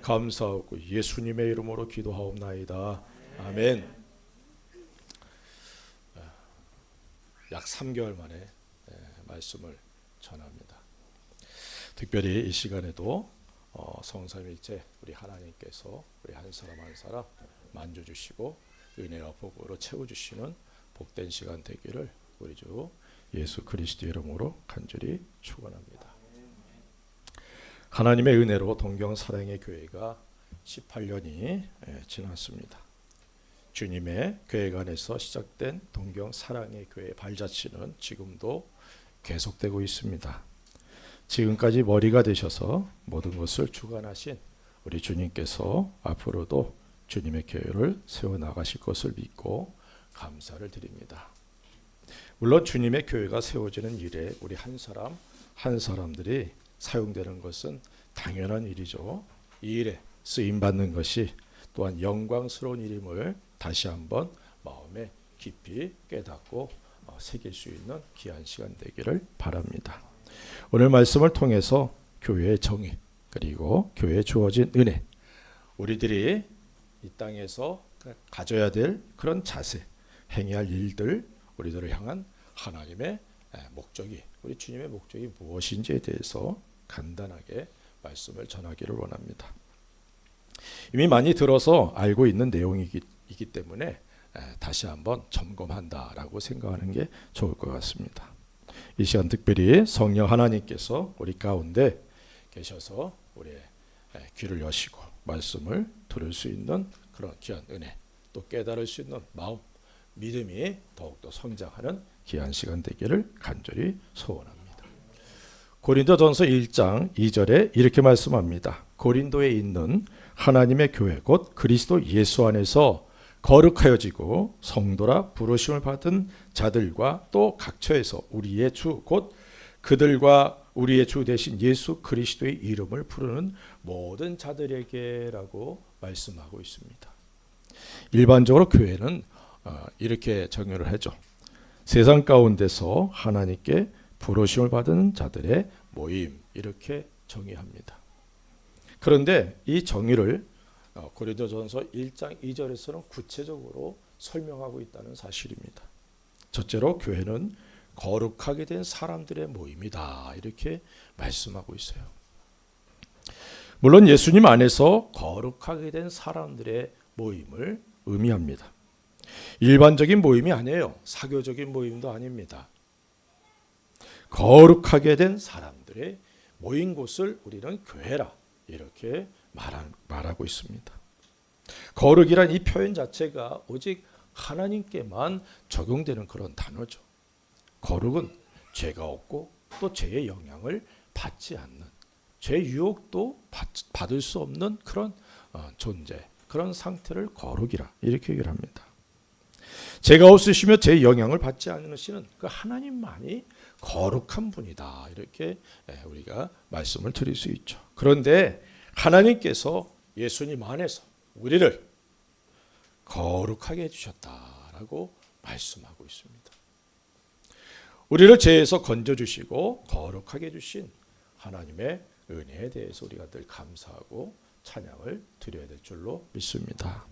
감사하고 예수님의 이름으로 기도하옵나이다. 아멘. 약 3개월 만에 말씀을 전합니다. 특별히 이 시간에도 성삼일째 우리 하나님께서 우리 한 사람 한 사람 만져주시고 은혜와 복으로 채워주시는 복된 시간 되기를 우리 주 예수 그리스도 이름으로 간절히 축원합니다. 하나님의 은혜로 동경 사랑의 교회가 18년이 지났습니다. 주님의 교회가 안에서 시작된 동경 사랑의 교회의 발자취는 지금도 계속되고 있습니다. 지금까지 머리가 되셔서 모든 것을 주관하신 우리 주님께서 앞으로도 주님의 교회를 세워나가실 것을 믿고 감사를 드립니다. 물론 주님의 교회가 세워지는 일에 우리 한 사람 한 사람들이 사용되는 것은 당연한 일이죠. 이 일에 쓰임받는 것이 또한 영광스러운 일임을 다시 한번 마음에 깊이 깨닫고 새길 수 있는 귀한 시간 되기를 바랍니다. 오늘 말씀을 통해서 교회의 정의 그리고 교회에 주어진 은혜, 우리들이 이 땅에서 가져야 될 그런 자세, 행해야 할 일들, 우리들을 향한 하나님의 목적이, 우리 주님의 목적이 무엇인지에 대해서 간단하게 말씀을 전하기를 원합니다. 이미 많이 들어서 알고 있는 내용이기 때문에 다시 한번 점검한다라고 생각하는 게 좋을 것 같습니다. 이 시간 특별히 성령 하나님께서 우리 가운데 계셔서 우리의 귀를 여시고 말씀을 들을 수 있는 그런 귀한 은혜, 또 깨달을 수 있는 마음, 믿음이 더욱더 성장하는 귀한 시간 되기를 간절히 소원합니다. 고린도전서 1장 2절에 이렇게 말씀합니다. 고린도에 있는 하나님의 교회 곧 그리스도 예수 안에서 거룩하여지고 성도라 부르심을 받은 자들과 또 각처에서 우리의 주 곧 그들과 우리의 주 되신 예수 그리스도의 이름을 부르는 모든 자들에게라고 말씀하고 있습니다. 일반적으로 교회는 이렇게 정의를 하죠. 세상 가운데서 하나님께 부르심을 받은 자들의 모임, 이렇게 정의합니다. 그런데 이 정의를 고린도전서 1장 2절에서는 구체적으로 설명하고 있다는 사실입니다. 첫째로 교회는 거룩하게 된 사람들의 모임이다, 이렇게 말씀하고 있어요. 물론 예수님 안에서 거룩하게 된 사람들의 모임을 의미합니다. 일반적인 모임이 아니에요. 사교적인 모임도 아닙니다. 거룩하게 된 사람들의 모인 곳을 우리는 교회라 이렇게 말하고 있습니다. 거룩이란 이 표현 자체가 오직 하나님께만 적용되는 그런 단어죠. 거룩은 죄가 없고 또 죄의 영향을 받지 않는, 죄 유혹도 받을 수 없는 그런 존재, 그런 상태를 거룩이라 이렇게 얘기를 합니다. 죄가 없으시며 죄의 영향을 받지 않으시는 그 하나님만이 거룩한 분이다, 이렇게 우리가 말씀을 드릴 수 있죠. 그런데 하나님께서 예수님 안에서 우리를 거룩하게 해주셨다라고 말씀하고 있습니다. 우리를 죄에서 건져주시고 거룩하게 해주신 하나님의 은혜에 대해서 우리가 늘 감사하고 찬양을 드려야 될 줄로 믿습니다.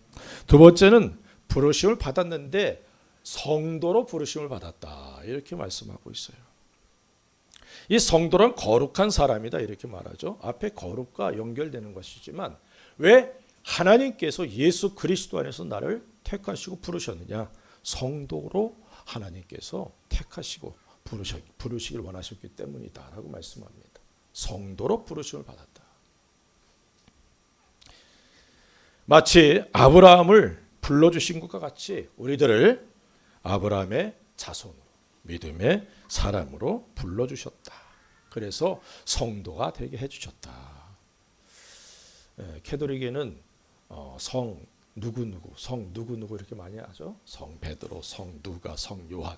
두 번째는 부르심을 받았는데 성도로 부르심을 받았다, 이렇게 말씀하고 있어요. 이 성도란 거룩한 사람이다, 이렇게 말하죠. 앞에 거룩과 연결되는 것이지만 왜 하나님께서 예수 그리스도 안에서 나를 택하시고 부르셨느냐? 성도로 하나님께서 택하시고 부르시길 원하셨기 때문이다 라고 말씀합니다. 성도로 부르심을 받았다. 마치 아브라함을 불러주신 것과 같이 우리들을 아브라함의 자손으로, 믿음의 사람으로 불러주셨다. 그래서 성도가 되게 해주셨다. 캐톨릭에는 성 누구누구, 성 누구누구 이렇게 많이 하죠. 성 베드로, 성 누가, 성 요한.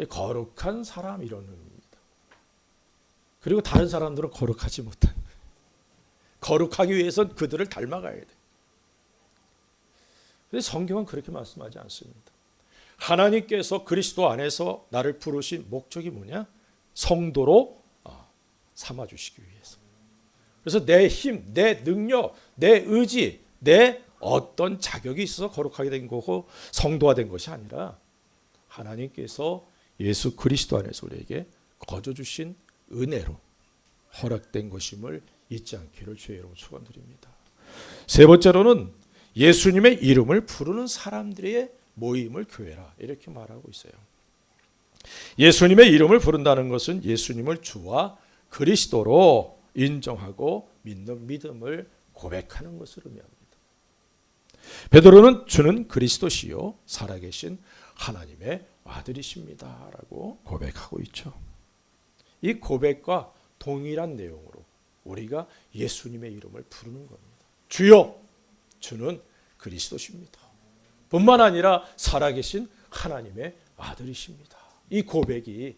거룩한 사람 이런 의미입니다. 그리고 다른 사람들은 거룩하지 못한, 거룩하기 위해서는 그들을 닮아가야 돼. 그런데 성경은 그렇게 말씀하지 않습니다. 하나님께서 그리스도 안에서 나를 부르신 목적이 뭐냐? 성도로 삼아주시기 위해서, 그래서 내 힘, 내 능력, 내 의지, 내 어떤 자격이 있어서 거룩하게 된 거고 성도가 된 것이 아니라 하나님께서 예수 그리스도 안에서 우리에게 거저 주신 은혜로 허락된 것임을 잊지 않기를 주의 이름으로 축원드립니다. 세 번째로는 예수님의 이름을 부르는 사람들의 모임을 교회라 이렇게 말하고 있어요. 예수님의 이름을 부른다는 것은 예수님을 주와 그리스도로 인정하고 믿는 믿음을 고백하는 것을 의미합니다. 베드로는 주는 그리스도시요 살아계신 하나님의 아들이십니다 라고 고백하고 있죠. 이 고백과 동일한 내용으로 우리가 예수님의 이름을 부르는 겁니다. 주여, 주는 그리스도십니다. 뿐만 아니라 살아계신 하나님의 아들이십니다. 이 고백이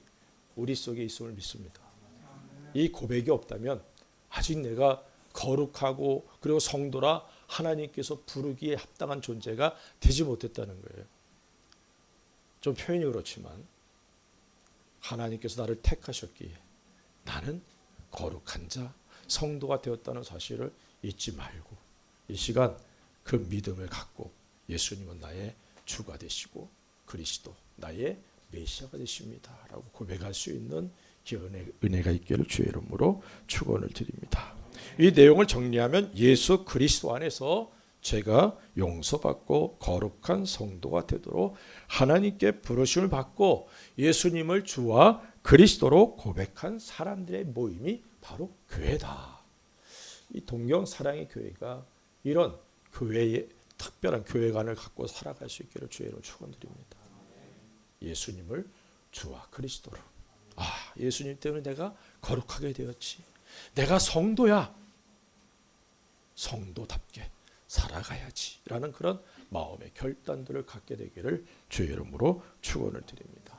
우리 속에 있음을 믿습니다. 이 고백이 없다면 아직 내가 거룩하고 그리고 성도라 하나님께서 부르기에 합당한 존재가 되지 못했다는 거예요. 좀 표현이 그렇지만 하나님께서 나를 택하셨기에 나는 거룩한 자, 성도가 되었다는 사실을 잊지 말고 이 시간 그 믿음을 갖고 예수님은 나의 주가 되시고 그리스도 나의 메시아가 되십니다 라고 고백할 수 있는 은혜가 있기를 주의 이름으로 축원을 드립니다. 이 내용을 정리하면 예수 그리스도 안에서 죄가 용서받고 거룩한 성도가 되도록 하나님께 부르심을 받고 예수님을 주와 그리스도로 고백한 사람들의 모임이 바로 교회다. 이 동경 사랑의 교회가 이런 교회의 특별한 교회관을 갖고 살아갈 수 있기를 주의 이름으로 축원드립니다. 예수님을 주와 그리스도로. 예수님 때문에 내가 거룩하게 되었지. 내가 성도야. 성도답게 살아가야지 라는 그런 마음의 결단들을 갖게 되기를 주의 이름으로 축원을 드립니다.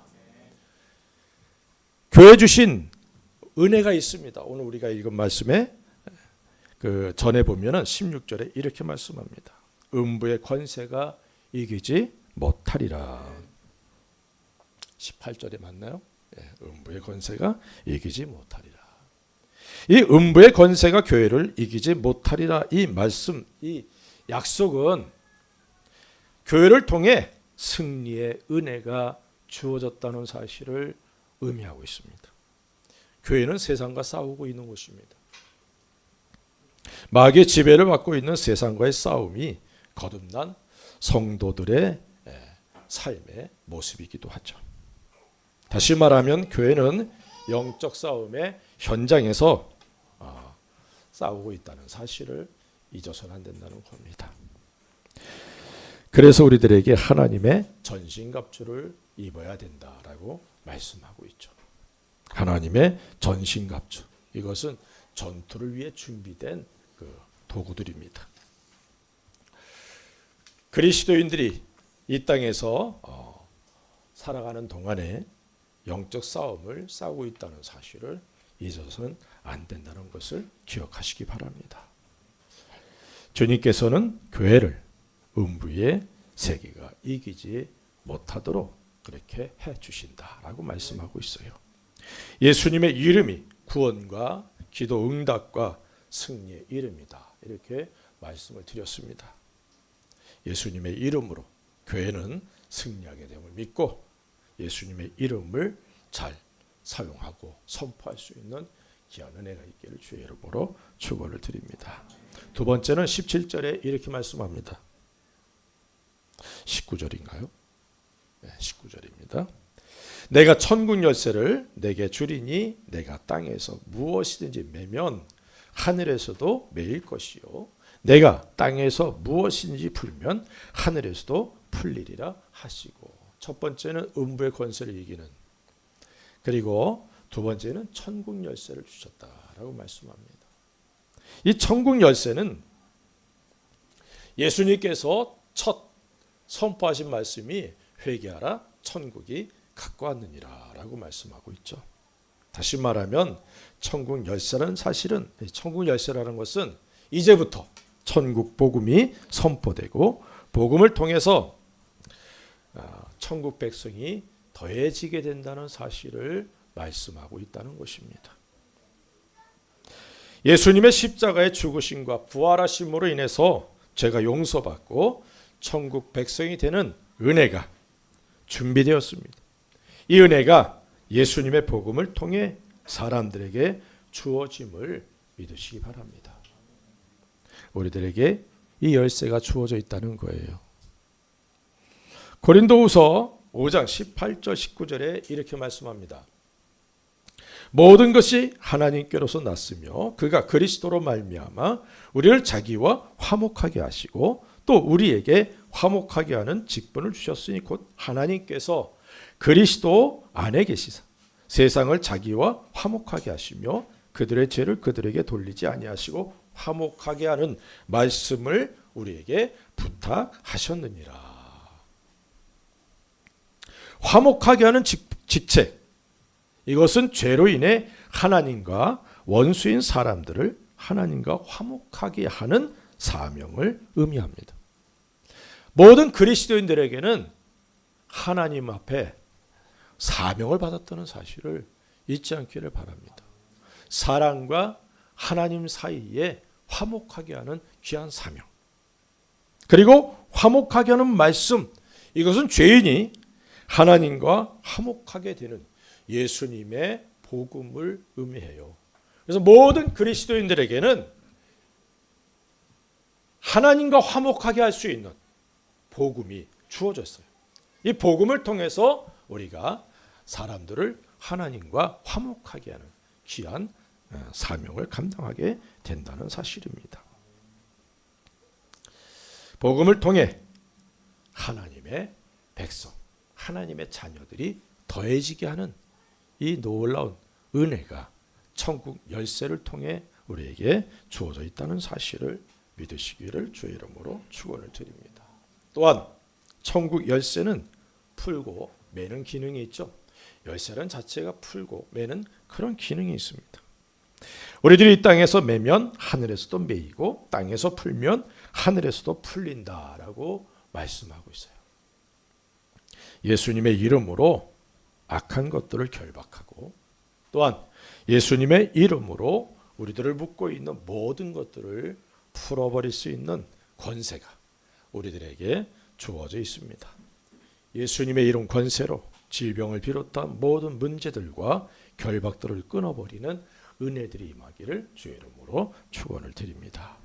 교회 주신 은혜가 있습니다. 오늘 우리가 읽은 말씀에 그 전에 보면은 16절에 이렇게 말씀합니다. 음부의 권세가 이기지 못하리라. 18절에 맞나요? 음부의 권세가 이기지 못하리라. 이 음부의 권세가 교회를 이기지 못하리라. 이 말씀, 이 약속은 교회를 통해 승리의 은혜가 주어졌다는 사실을 의미하고 있습니다. 교회는 세상과 싸우고 있는 곳입니다. 마귀의 지배를 받고 있는 세상과의 싸움이 거듭난 성도들의 삶의 모습이기도 하죠. 다시 말하면 교회는 영적 싸움의 현장에서 싸우고 있다는 사실을 잊어서는 안 된다는 겁니다. 그래서 우리들에게 하나님의 전신갑주를 입어야 된다라고 말씀하고 있죠. 하나님의 전신갑주. 이것은 전투를 위해 준비된 그 도구들입니다. 그리스도인들이 이 땅에서 살아가는 동안에 영적 싸움을 싸우고 있다는 사실을 잊어서는 안 된다는 것을 기억하시기 바랍니다. 주님께서는 교회를 음부의 세계가 이기지 못하도록 그렇게 해주신다라고 말씀하고 있어요. 예수님의 이름이 구원과 기도 응답과 승리의 이름이다. 이렇게 말씀을 드렸습니다. 예수님의 이름으로 교회는 승리하게 됨을 믿고 예수님의 이름을 잘 사용하고 선포할 수 있는 귀한 은혜가 있기를 주의 이름으로 축원을 드립니다. 두 번째는 17절에 이렇게 말씀합니다. 19절인가요? 네, 19절입니다. 내가 천국 열쇠를 내게 주리니 내가 땅에서 무엇이든지 매면 하늘에서도 매일 것이요 내가 땅에서 무엇이든지 풀면 하늘에서도 풀리리라 하시고, 첫 번째는 음부의 권세를 이기는, 그리고 두 번째는 천국 열쇠를 주셨다라고 말씀합니다. 이 천국 열쇠는 예수님께서 첫 선포하신 말씀이 회개하라 천국이 가까웠느니라 라고 말씀하고 있죠. 다시 말하면 천국 열쇠라는 사실은, 천국 열쇠라는 것은 이제부터 천국 복음이 선포되고 복음을 통해서 천국 백성이 더해지게 된다는 사실을 말씀하고 있다는 것입니다. 예수님의 십자가의 죽으심과 부활하심으로 인해서 죄가 용서받고 천국 백성이 되는 은혜가 준비되었습니다. 이 은혜가 예수님의 복음을 통해 사람들에게 주어짐을 믿으시기 바랍니다. 우리들에게 이 열쇠가 주어져 있다는 거예요. 고린도후서 5장 18절 19절에 이렇게 말씀합니다. 모든 것이 하나님께로서 났으며 그가 그리스도로 말미암아 우리를 자기와 화목하게 하시고 또 우리에게 화목하게 하는 직분을 주셨으니 곧 하나님께서 그리스도 안에 계시사 세상을 자기와 화목하게 하시며 그들의 죄를 그들에게 돌리지 아니하시고 화목하게 하는 말씀을 우리에게 부탁하셨느니라. 화목하게 하는 직책, 이것은 죄로 인해 하나님과 원수인 사람들을 하나님과 화목하게 하는 사명을 의미합니다. 모든 그리스도인들에게는 하나님 앞에 사명을 받았다는 사실을 잊지 않기를 바랍니다. 사람과 하나님 사이에 화목하게 하는 귀한 사명, 그리고 화목하게 하는 말씀, 이것은 죄인이 하나님과 화목하게 되는 예수님의 복음을 의미해요. 그래서 모든 그리스도인들에게는 하나님과 화목하게 할 수 있는 복음이 주어졌어요. 이 복음을 통해서 우리가 사람들을 하나님과 화목하게 하는 귀한 사명을 감당하게 된다는 사실입니다. 복음을 통해 하나님의 백성, 하나님의 자녀들이 더해지게 하는 이 놀라운 은혜가 천국 열쇠를 통해 우리에게 주어져 있다는 사실을 믿으시기를 주의 이름으로 축원을 드립니다. 또한 천국 열쇠는 풀고 매는 기능이 있죠. 열쇠란 자체가 풀고 매는 그런 기능이 있습니다. 우리들이 이 땅에서 매면 하늘에서도 매이고 땅에서 풀면 하늘에서도 풀린다라고 말씀하고 있어요. 예수님의 이름으로 악한 것들을 결박하고 또한 예수님의 이름으로 우리들을 묶고 있는 모든 것들을 풀어버릴 수 있는 권세가 우리들에게 주어져 있습니다. 예수님의 이름 권세로 질병을 비롯한 모든 문제들과 결박들을 끊어버리는 은혜들이 임하기를 주의 이름으로 축원을 드립니다.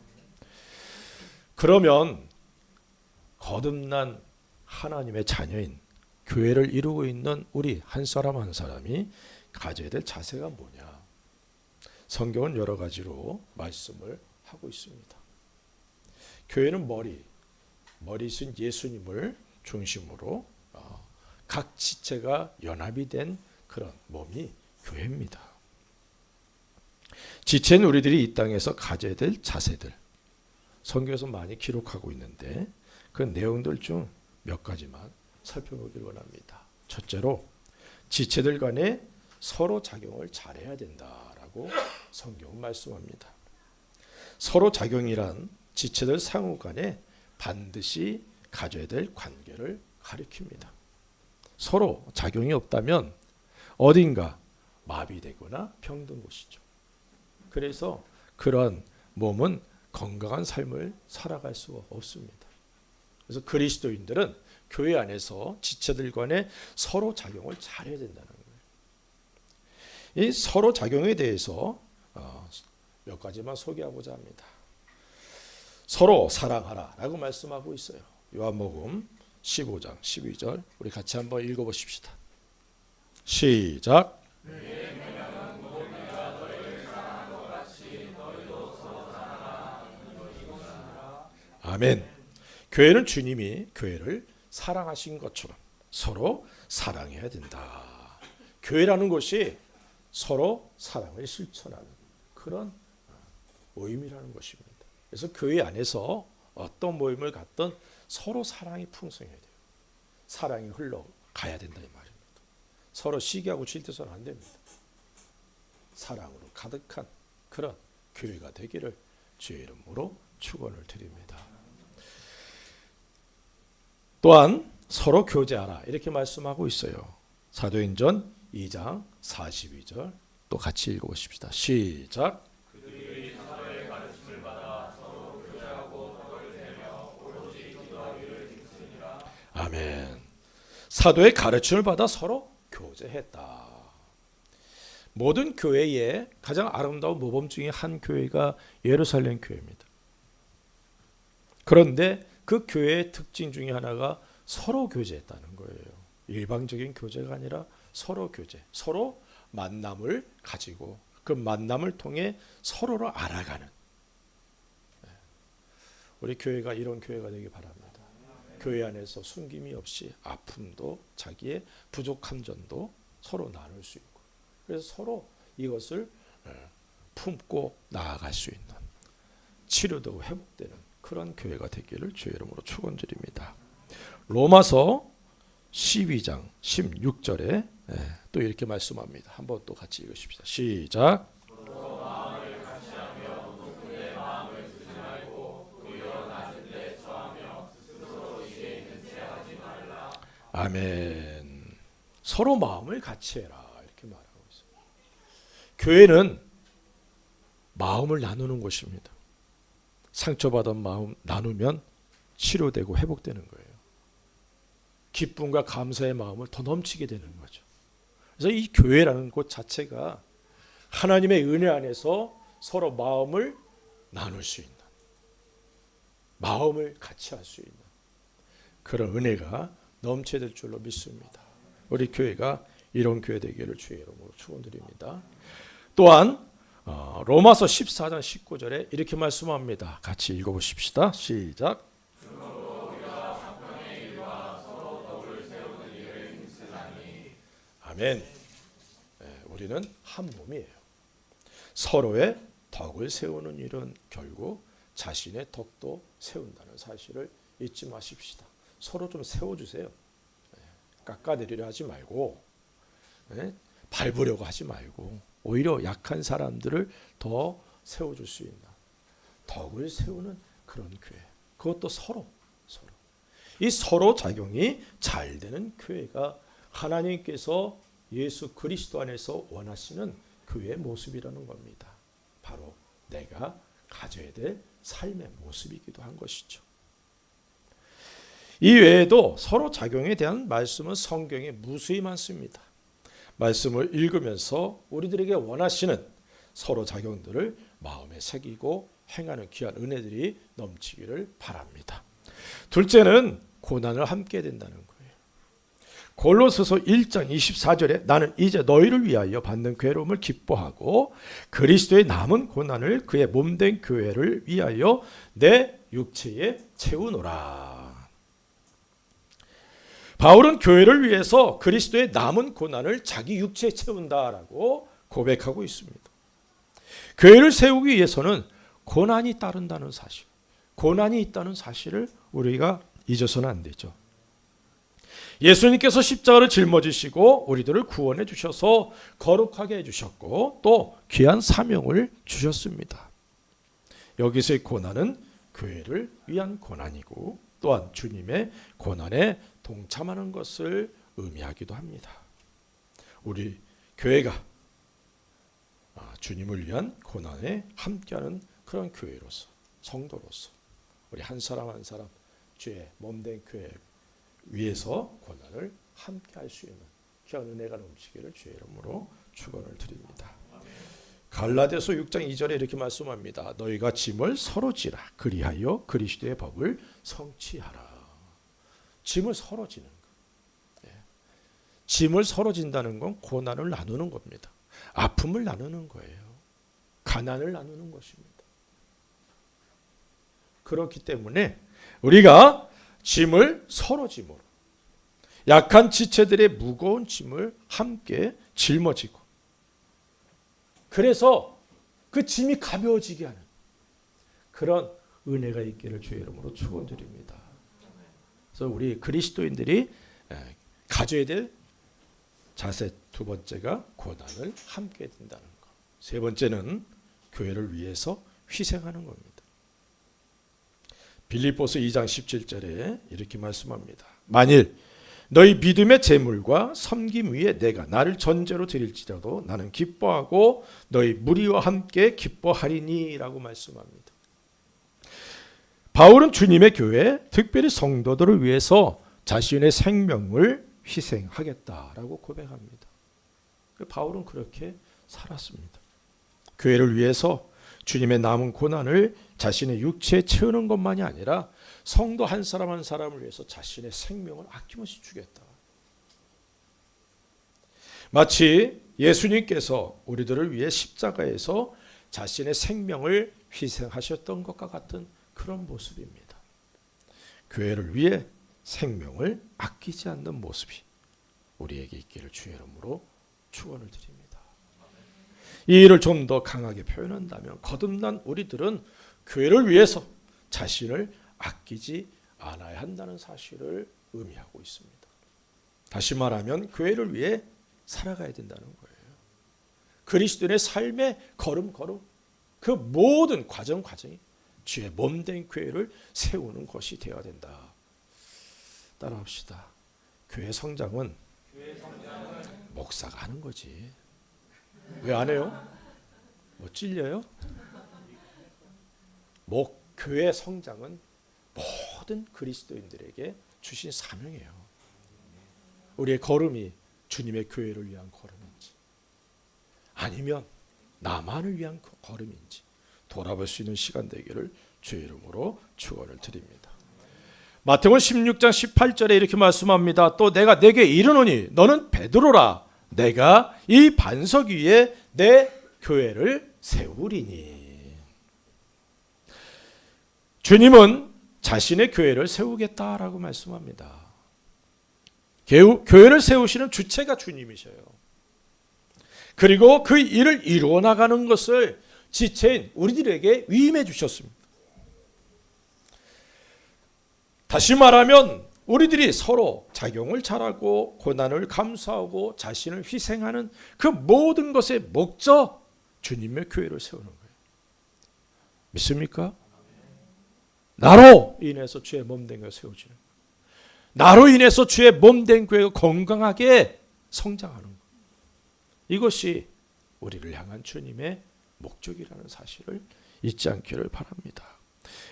그러면 거듭난 하나님의 자녀인 교회를 이루고 있는 우리 한 사람 한 사람이 가져야 될 자세가 뭐냐? 성경은 여러 가지로 말씀을 하고 있습니다. 교회는 머리신 예수님을 중심으로 각 지체가 연합이 된 그런 몸이 교회입니다. 지체는 우리들이 이 땅에서 가져야 될 자세들, 성경에서 많이 기록하고 있는데 그 내용들 중 몇 가지만 살펴보길 원합니다. 첫째로 지체들 간에 서로 작용을 잘해야 된다라고 성경은 말씀합니다. 서로 작용이란 지체들 상호 간에 반드시 가져야 될 관계를 가리킵니다. 서로 작용이 없다면 어딘가 마비되거나 병든 곳이죠. 그래서 그런 몸은 건강한 삶을 살아갈 수가 없습니다. 그래서 그리스도인들은 교회 안에서 지체들 간에 서로 작용을 잘해야 된다는 거예요. 이 서로 작용에 대해서 몇 가지만 소개하고자 합니다. 서로 사랑하라 라고 말씀하고 있어요. 요한복음 15장 12절 우리 같이 한번 읽어보십시다. 시작. 아멘. 교회는 주님이 교회를 사랑하신 것처럼 서로 사랑해야 된다. 교회라는 것이 서로 사랑을 실천하는 그런 모임이라는 것입니다. 그래서 교회 안에서 어떤 모임을 갖든 서로 사랑이 풍성해야 돼요. 사랑이 흘러가야 된다 이 말입니다. 서로 시기하고 질투서는 안 됩니다. 사랑으로 가득한 그런 교회가 되기를 주의 이름으로 축원을 드립니다. 또한 서로 교제하라 이렇게 말씀하고 있어요. 사도행전 2장 42절 또 같이 읽어보십시다. 시작. 그들이 사도의 가르침을 받아 서로 교제했다. 모든 교회의 가장 아름다운 모범 중에 한 교회가 예루살렘 교회입니다. 그런데 그 교회의 특징 중에 하나가 서로 교제했다는 거예요. 일방적인 교제가 아니라 서로 교제, 서로 만남을 가지고 그 만남을 통해 서로를 알아가는, 우리 교회가 이런 교회가 되기 바랍니다. 교회 안에서 숨김이 없이 아픔도 자기의 부족한 점도 서로 나눌 수 있고, 그래서 서로 이것을 품고 나아갈 수 있는, 치료되고 회복되는 그런 교회가 되기를 주의 이름으로 축원드립니다. 로마서 12장 16절에 또 이렇게 말씀합니다. 한번 또 같이 읽으십시다. 시작. 아멘. 서로 마음을 같이 해라, 이렇게 말하고 있습니다. 교회는 마음을 나누는 곳입니다. 상처받은 마음 나누면 치료되고 회복되는 거예요. 기쁨과 감사의 마음을 더 넘치게 되는 거죠. 그래서 이 교회라는 곳 자체가 하나님의 은혜 안에서 서로 마음을 나눌 수 있는, 마음을 같이 할 수 있는 그런 은혜가 넘쳐야 될 줄로 믿습니다. 우리 교회가 이런 교회 되기를 주의 이름으로 축원드립니다. 또한 로마서 14장 19절에 이렇게 말씀합니다. 같이 읽어보십시다. 시작. 아멘. 우리는 한 몸이에요. 서로의 덕을 세우는 일은 결국 자신의 덕도 세운다는 사실을 잊지 마십시다. 서로 좀 세워주세요. 깎아내리려 하지 말고, 밟으려고 하지 말고, 오히려 약한 사람들을 더 세워줄 수 있는 덕을 세우는 그런 교회. 그것도 서로. 이 서로 작용이 잘 되는 교회가 하나님께서 예수 그리스도 안에서 원하시는 교회의 모습이라는 겁니다. 바로 내가 가져야 될 삶의 모습이기도 한 것이죠. 이 외에도 서로 작용에 대한 말씀은 성경에 무수히 많습니다. 말씀을 읽으면서 우리들에게 원하시는 서로 작용들을 마음에 새기고 행하는 귀한 은혜들이 넘치기를 바랍니다. 둘째는 고난을 함께 된다는 거예요. 골로새서 1장 24절에 나는 이제 너희를 위하여 받는 괴로움을 기뻐하고 그리스도의 남은 고난을 그의 몸된 교회를 위하여 내 육체에 채우노라. 바울은 교회를 위해서 그리스도의 남은 고난을 자기 육체에 채운다라고 고백하고 있습니다. 교회를 세우기 위해서는 고난이 따른다는 사실, 고난이 있다는 사실을 우리가 잊어서는 안 되죠. 예수님께서 십자가를 짊어지시고 우리들을 구원해 주셔서 거룩하게 해주셨고 또 귀한 사명을 주셨습니다. 여기서의 고난은 교회를 위한 고난이고 또한 주님의 고난에 동참하는 것을 의미하기도 합니다. 우리 교회가 주님을 위한 고난에 함께하는 그런 교회로서, 성도로서 우리 한 사람 한 사람 주의 몸된 교회 위에서 고난을 함께할 수 있는 귀한 은혜가 넘치기를 주의 이름으로 축원을 드립니다. 갈라디아서 6장 2절에 이렇게 말씀합니다. 너희가 짐을 서로 지라 그리하여 그리스도의 법을 성취하라. 짐을 서로 지는 것. 짐을 서로 진다는 건 고난을 나누는 겁니다. 아픔을 나누는 거예요. 가난을 나누는 것입니다. 그렇기 때문에 우리가 짐을 서로 짐으로, 약한 지체들의 무거운 짐을 함께 짊어지고, 그래서 그 짐이 가벼워지게 하는 그런 은혜가 있기를 주의 이름으로 축원드립니다. 그래서 우리 그리스도인들이 가져야 될 자세 두 번째가 고난을 함께 든다는 것. 세 번째는 교회를 위해서 희생하는 겁니다. 빌립보서 2장 17절에 이렇게 말씀합니다. 만일 너희 믿음의 제물과 섬김 위에 내가 나를 전제로 드릴지라도 나는 기뻐하고 너희 무리와 함께 기뻐하리니 라고 말씀합니다. 바울은 주님의 교회, 특별히 성도들을 위해서 자신의 생명을 희생하겠다라고 고백합니다. 바울은 그렇게 살았습니다. 교회를 위해서 주님의 남은 고난을 자신의 육체에 채우는 것만이 아니라 성도 한 사람 한 사람을 위해서 자신의 생명을 아낌없이 주겠다. 마치 예수님께서 우리들을 위해 십자가에서 자신의 생명을 희생하셨던 것과 같은 그런 모습입니다. 교회를 위해 생명을 아끼지 않는 모습이 우리에게 있기를 주의 이름으로 축원을 드립니다. 이 일을 좀 더 강하게 표현한다면 거듭난 우리들은 교회를 위해서 자신을 아끼지 않아야 한다는 사실을 의미하고 있습니다. 다시 말하면 교회를 위해 살아가야 된다는 거예요. 그리스도인의 삶의 걸음걸음 그 모든 과정이 주의 몸된 교회를 세우는 것이 되어야 된다. 따라합시다. 교회 성장은 목사가 하는 거지. 왜 안 해요? 뭐 찔려요? 교회 성장은 모든 그리스도인들에게 주신 사명이에요. 우리의 걸음이 주님의 교회를 위한 걸음인지 아니면 나만을 위한 걸음인지 돌아볼 수 있는 시간 되기를 주의 이름으로 축원을 드립니다. 마태복음 16장 18절에 이렇게 말씀합니다. 또 내가 네게 이르노니 너는 베드로라. 내가 이 반석 위에 내 교회를 세우리니. 주님은 자신의 교회를 세우겠다라고 말씀합니다. 교회를 세우시는 주체가 주님이셔요. 그리고 그 일을 이루어 나가는 것을 지체인 우리들에게 위임해 주셨습니다. 다시 말하면 우리들이 서로 작용을 잘하고 고난을 감수하고 자신을 희생하는 그 모든 것의 목적, 주님의 교회를 세우는 거예요. 믿습니까? 나로 인해서 주의 몸된 교회가 세워지는 거예요. 나로 인해서 주의 몸된 교회가 건강하게 성장하는 거예요. 이것이 우리를 향한 주님의 목적이라는 사실을 잊지 않기를 바랍니다.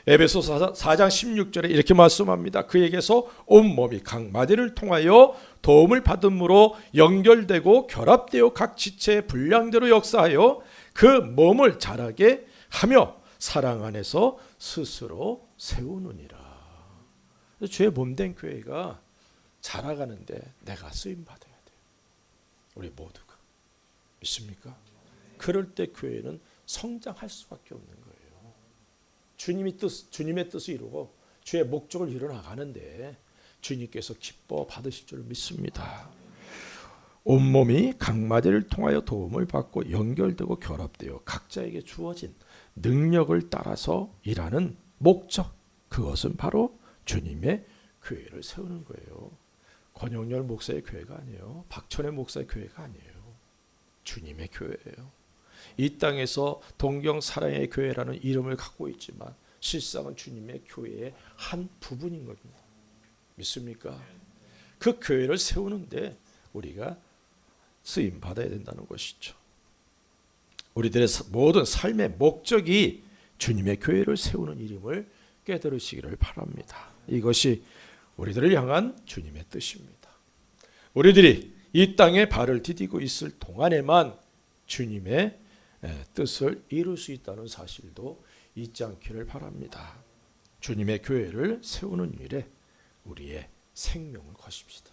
에베소서 4장 16절에 이렇게 말씀합니다. 그에게서 온몸이 각 마디를 통하여 도움을 받음으로 연결되고 결합되어 각 지체의 분량대로 역사하여 그 몸을 자라게 하며 사랑 안에서 스스로 세우느니라. 주의 몸된 교회가 자라가는데 내가 쓰임 받아야 돼요. 우리 모두가. 믿습니까? 그럴 때 교회는 성장할 수밖에 없는 거예요. 주님의 뜻을 이루고 주의 목적을 이루어 나가는데 주님께서 기뻐 받으실 줄 믿습니다. 온몸이 각 마디를 통하여 도움을 받고 연결되고 결합되어 각자에게 주어진 능력을 따라서 일하는 목적, 그것은 바로 주님의 교회를 세우는 거예요. 권영열 목사의 교회가 아니에요. 박천의 목사의 교회가 아니에요. 주님의 교회예요. 이 땅에서 동경 사랑의 교회라는 이름을 갖고 있지만 실상은 주님의 교회의 한 부분인 겁니다. 믿습니까? 그 교회를 세우는데 우리가 쓰임 받아야 된다는 것이죠. 우리들의 모든 삶의 목적이 주님의 교회를 세우는 일임을 깨달으시기를 바랍니다. 이것이 우리들을 향한 주님의 뜻입니다. 우리들이 이 땅에 발을 디디고 있을 동안에만 주님의 뜻을 이룰 수 있다는 사실도 잊지 않기를 바랍니다. 주님의 교회를 세우는 일에 우리의 생명을 거십시다.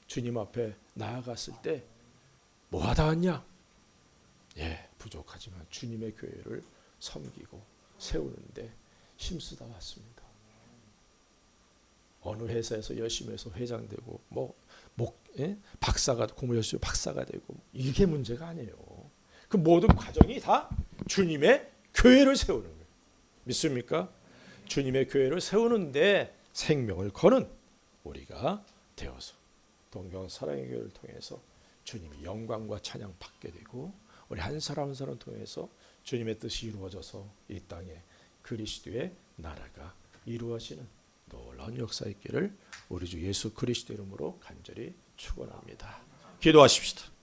주님 앞에 나아갔을 때 뭐 하다 왔냐? 부족하지만 주님의 교회를 섬기고 세우는데 힘쓰다 왔습니다. 어느 회사에서 열심히 해서 회장 되고 박사가 공부 열심히 박사가 되고 이게 문제가 아니에요. 그 모든 과정이 다 주님의 교회를 세우는 거예요. 믿습니까? 주님의 교회를 세우는데 생명을 거는 우리가 되어서 동경 사랑의 교회를 통해서 주님의 영광과 찬양 받게 되고 우리 한 사람 한 사람 통해서 주님의 뜻이 이루어져서 이 땅에 그리스도의 나라가 이루어지는 놀라운 역사 있기를 우리 주 예수 그리스도 이름으로 간절히 축원합니다. 기도하십시다.